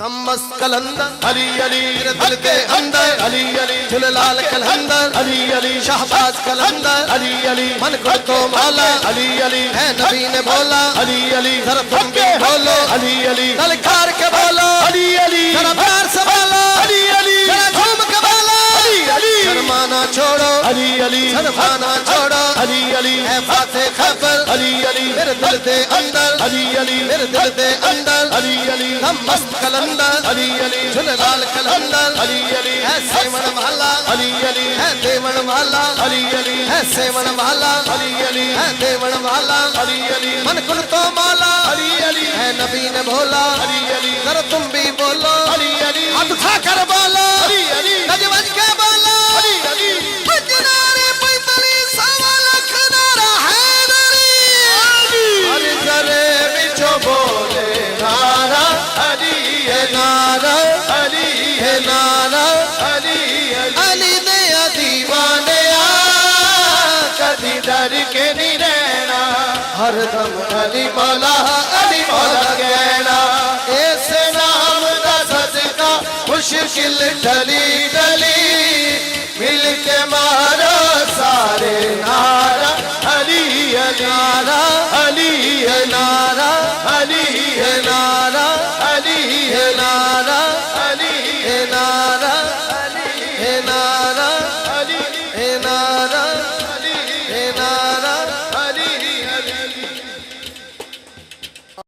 मस्त कलंदर अली अली दिल के अंदर अली अली झूलेलाल कलंदर अली अली शाहबाज कलंदर अली अली मन को तो माला अली अली है नबी ने बोला अली अली जरा तुम भी बोलो अली अली ललकार के बोलो अली अली जरा प्यार से बोलो अली अली जरा झूम के बोलो अली अली शर्माना छोड़ो अली अली शर्माना छोड़ो अली अली है फाते खबर अली अली मेरे दिल के अंदर अली अली मेरे दिल के अंदर अली अली हम मस्त कलंदर अली अली झूलेलाल कलंदर अली अली है सेवन वाला अली अली है देवन वाला अली अली है सेवन वाला अली अली है देवन वाला अली अली मन कुल तो माला अली अली है नबी ने बोला अली अली जरा तुम भी बोलो अली अली हाथ उठा कर बोलो अली अली गज बज के बोलो अली अली किनारे पैतली सवा लाख नारा हैदरी अरे जरे बिचो बोले नारा अली है नारा अली है नारा अली अली दया दीवाने कभी डर के नहीं रहना हरदम अली मौला कहना ऐसे नाम का सदका मुश्किल टली टली मिल के माँ